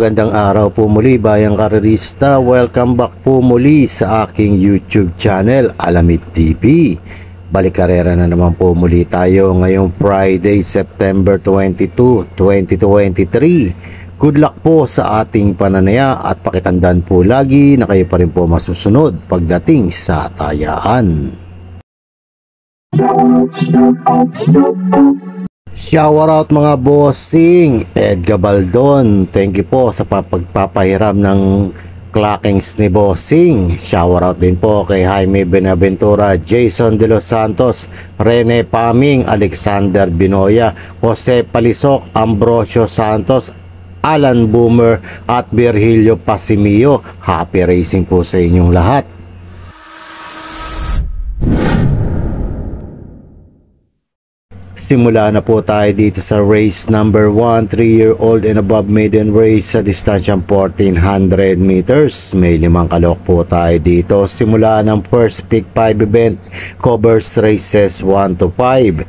Magandang araw po muli bayang karerista. Welcome back po muli sa aking YouTube channel Alamid TV. Balik karera na naman po muli tayo ngayong Friday, September 22, 2023. Good luck po sa ating pananaya at pakitandaan po lagi na kayo pa rin po masusunod pagdating sa tayaan. Shower out mga bossing. Ed Gabaldon, thank you po sa pagpapahiram ng clockings ni bossing. Shower out din po kay Jaime Benaventura, Jason De Los Santos, Rene Paming, Alexander Binoya, Jose Palisok, Ambrosio Santos, Alan Boomer at Virgilio Pasimio. Happy racing po sa inyong lahat. Simula na po tayo dito sa race number 1, 3-year-old and above maiden race sa distansyang 1400 meters. May 5 kalok po tayo dito. Simula ng first pick 5 event, covers races 1 to 5.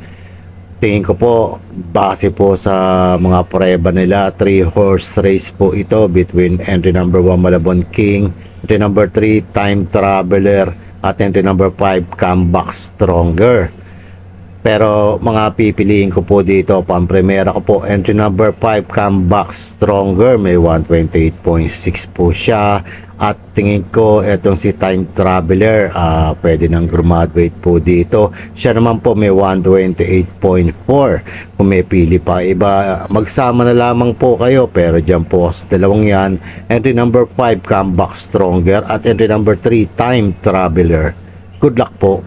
Tingin ko po, base po sa mga prueba nila, 3-horse race po ito between entry number 1 Malabon King, entry number 3 Time Traveler at entry number 5 Comeback Stronger. Pero mga pipiliin ko po dito, pampremera ko po entry number 5 Comeback Stronger, may 128.6 po siya. At tingin ko etong si Time Traveler, pwede nang graduate po dito. Siya naman po may 128.4. Kung may pili pa iba, magsama na lamang po kayo. Pero dyan po sa dalawang yan, entry number 5 Comeback Stronger at entry number 3 Time Traveler. Good luck po.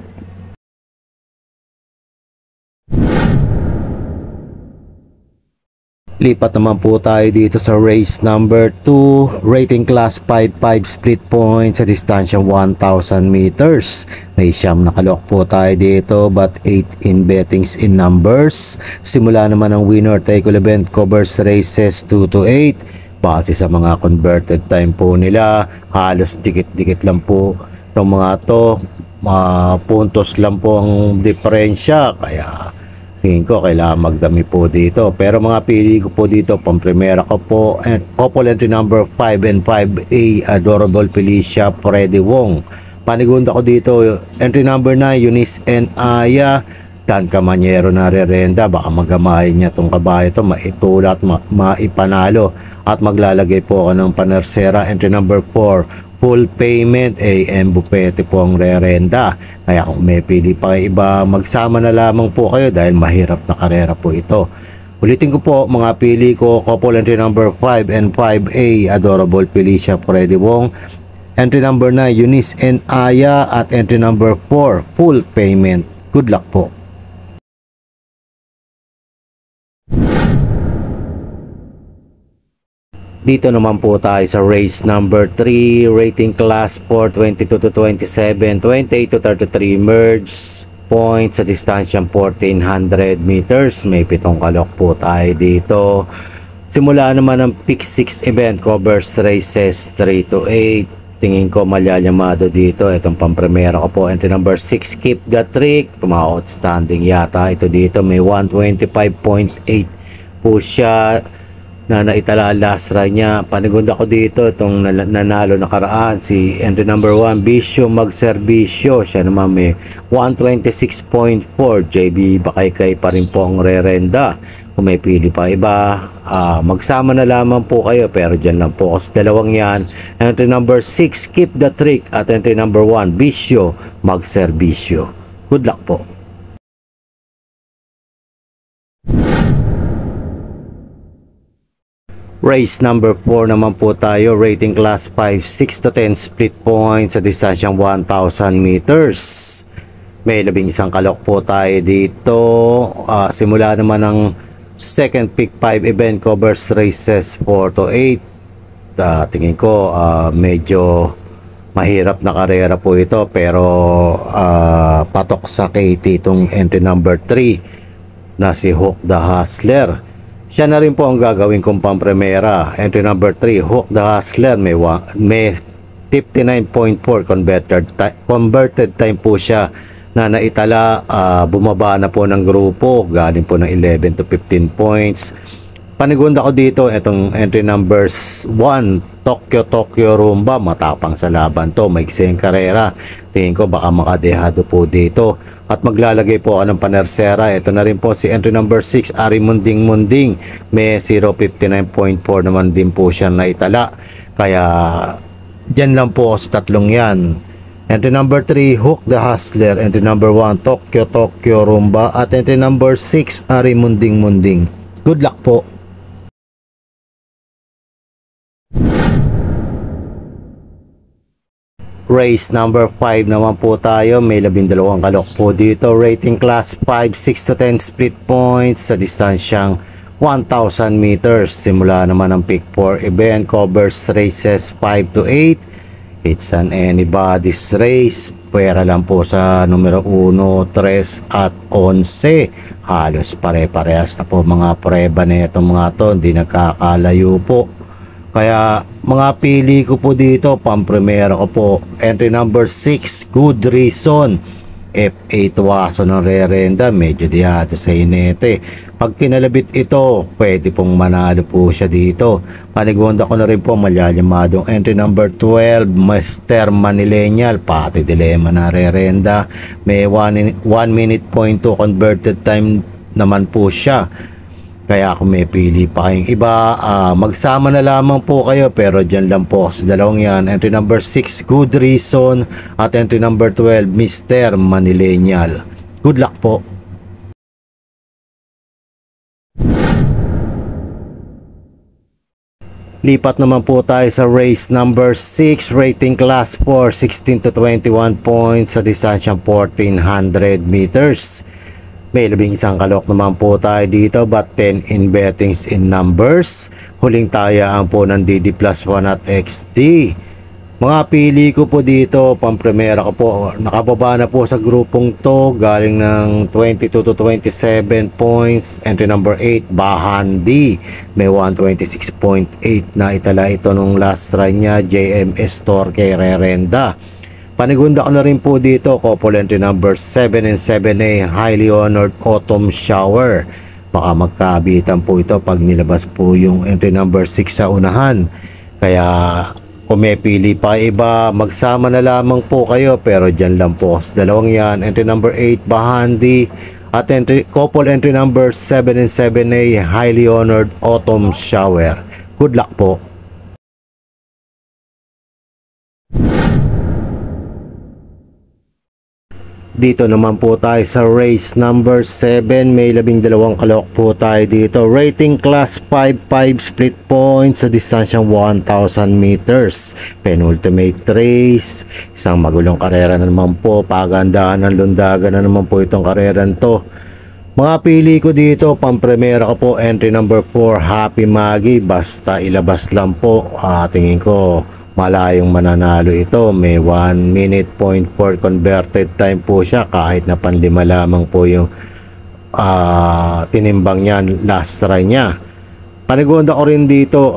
Lipat naman po tayo dito sa race number 2, rating class 5-5 split point sa distansyang 1000 meters. May 9 na kalok po tayo dito but 8 in bettings in numbers. Simula naman ang winner take all event, covers races 2 to 8. Base sa mga converted time po nila, halos dikit-dikit lang po itong mga to, puntos lang po ang diferensya, kaya tingin ko kailangan magdami po dito. Pero mga pili ko po dito, pampremera ko po couple entry number 5 and 5A, Adorable Felicia, Freddy Wong. Panigunda ko dito entry number 9 Eunice and Aya, Dan Camanyero na rerenda. Baka magamahin niya itong kabayo ito, maitulat, maipanalo. At maglalagay po ako ng panersera entry number 4 Full Payment, AM Bupete po ang rerenda. Kaya kung may pili pa kayo iba, magsama na lamang po kayo dahil mahirap na karera po ito. Ulitin ko po, mga pili ko, couple entry number 5 and 5A, Adorable Felicia, Freddy Wong, entry number 9 Eunice and Aya, at entry number 4 Full Payment. Good luck po. Dito naman po tayo sa race number 3, rating class 4, 22 to 27, 28 to 33 merge point sa distansyang 1400 meters. May 7 kalok po tayo dito. Simula naman ang pick 6 event, covers races 3 to 8. Tingin ko malyamado dito. Itong pampremera ko po, entry number 6 Keep the Trick. Outstanding yata ito dito. May 125.8 po siya na naitala last run niya. Panigunda ko dito itong nanalo nakaraan, si entry number 1 Bisyo Magserbisyo. Siya naman may 126.4. JB Bakaykay pa rin po ang rerenda. Kung may pili pa iba, magsama na lamang po kayo. Pero dyan lang po sa dalawang yan, entry number 6 Keep the Trick at entry number 1 Bisyo Magserbisyo. Good luck po. Race number 4 naman po tayo, rating class 5, 6 to 10 split point sa distansyang 1000 meters. May 11 kalok po tayo dito. Simula naman ang second pick 5 event, covers races 4 to 8. Tingin ko medyo mahirap na karera po ito, pero patok sa KT itong entry number 3 na si Hook the Hustler. Siya na rin po ang gagawin kong pampremera. Entry number 3, Hook the Hustler, may 59.4 converted time po siya na naitala. Bumaba na po ng grupo, galing po ng 11 to 15 points. Panigunda ko dito itong entry numbers 1, Tokyo Rumba. Matapang sa laban to, maikseng karera. Tingin ko baka makadehado po dito. At maglalagay po ako ng panersera. Ito na rin po si entry number 6, Ari Munding Munding. May 0.59.4 naman din po siya na itala. Kaya dyan lang po sa tatlong yan. Entry number 3, Hook the Hustler. Entry number 1, Tokyo Rumba. At entry number 6, Ari Munding Munding. Good luck po. Race number 5 naman po tayo. May 12 kalok po dito. Rating class 5, 6 to 10 split points sa distansyang 1,000 meters. Simula naman ang pick 4 event. Covers races 5 to 8. It's an anybody's race. Pwera lang po sa numero 1, 3 at 11. Halos pare-parehas na po mga preba na itong mga to. Hindi nagkakalayo po. Kaya mga pili ko po dito, pampremera ko po, entry number 6, Good Reason. F8 waso ng rerenda, medyo diyato sa inete. Pag kinalabit ito, pwede pong manalo po siya dito. Panigunda ko na rin po malyayamadong entry number 12, Mr. Manilenial. Pati dilema na rerenda. May 1 minute point to converted time naman po siya. Kaya kung may pili pa kayong iba, magsama na lamang po kayo, pero dyan lang po sa dalawang yan. Entry number 6, Good Reason, at entry number 12, Mr. Manilenial. Good luck po. Lipat naman po tayo sa race number 6, rating class 4, 16 to 21 points sa distansyang 1,400 meters. May 11 kalok naman po tayo dito, but 10 in bettings in numbers. Huling tayaan po ng DD plus 1 at XD. Mga pili ko po dito, pampremera ko po, nakababa na po sa grupong to, galing ng 22 to 27 points. Entry number 8, Bahandi. May 126.8 na itala ito nung last run niya, JMS Torque Rerenda. Panigunda ko na rin po dito, couple entry number 7 and 7A, Highly Honored Autumn Shower. Baka magkabitan po ito pag nilabas po yung entry number 6 sa unahan. Kaya kung may pili pa iba, magsama na lamang po kayo, pero dyan lang po sa dalawang yan. Entry number 8, Bahandi, at couple entry number 7 and 7A, Highly Honored Autumn Shower. Good luck po. Dito naman po tayo sa race number 7. May 12 kalok po tayo dito. Rating class 5, 5 split points sa distansyang 1,000 meters. Penultimate race. Isang magulong karera na naman po. Pagandahan ng lundagan na naman po itong karera to. Mga pili ko dito, pampremera ko po, entry number 4, Happy Maggie. Basta ilabas lang po. Tingin ko malayong mananalo ito. May 1 minute point 4 converted time po siya, kahit na panlima lamang po yung tinimbang niya last try niya. Panigunda ko rin dito,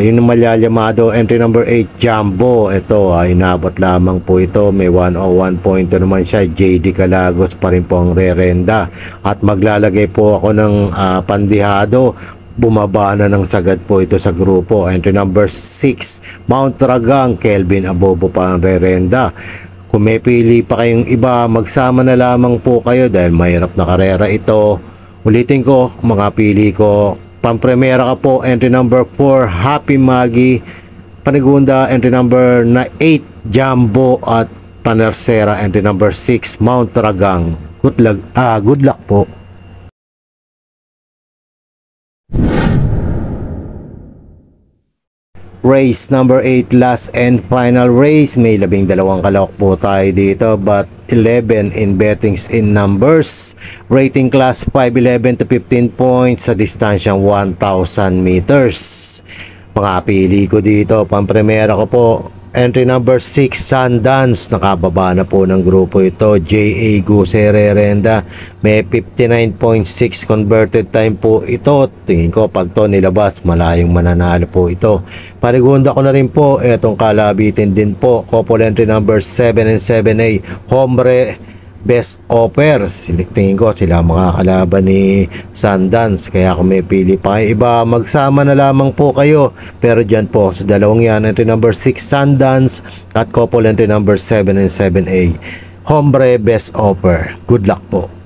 yung malyayamado, entry number 8, Jumbo. Ito, inabot lamang po ito. May 101 point naman siya. JD Calagos pa rin po ang rerenda. At maglalagay po ako ng pandihado. Bumaba na ng sagad po ito sa grupo. Entry number 6, Mount Ragang, Kelvin Abobo pa ang rerenda. Kung may pili pa kayong iba, magsama na lamang po kayo dahil mahirap na karera ito. Ulitin ko, mga pili ko, pampremera ka po, entry number 4, Happy Maggie. Panigunda, entry number 8, Jumbo, at panersera, entry number 6, Mount Ragang. Good luck po. Race number 8, last and final race. May 12 kalok po tayo dito, but 11 in bettings in numbers. Rating class 5, 11 to 15 points sa distansyang 1,000 meters. Mga pili ko dito, pampremera ko po, entry number 6, Sundance. Nakababa na po ng grupo ito, J.A. Gusererenda. May 59.6 converted time po ito. Tingin ko pag to nilabas, malayong mananalo po ito. Panigunda ko na rin po, etong kalabitin din po, couple entry number 7 and 7A, Hombre best offer. Tingin ko sila mga kalaban ni Sundance. Kaya kung may pili pa kayo iba, magsama na lamang po kayo. Pero dyan po sa dalawang yan, entry number 6 Sundance at couple entry number 7 and 7A. Hombre best offer. Good luck po.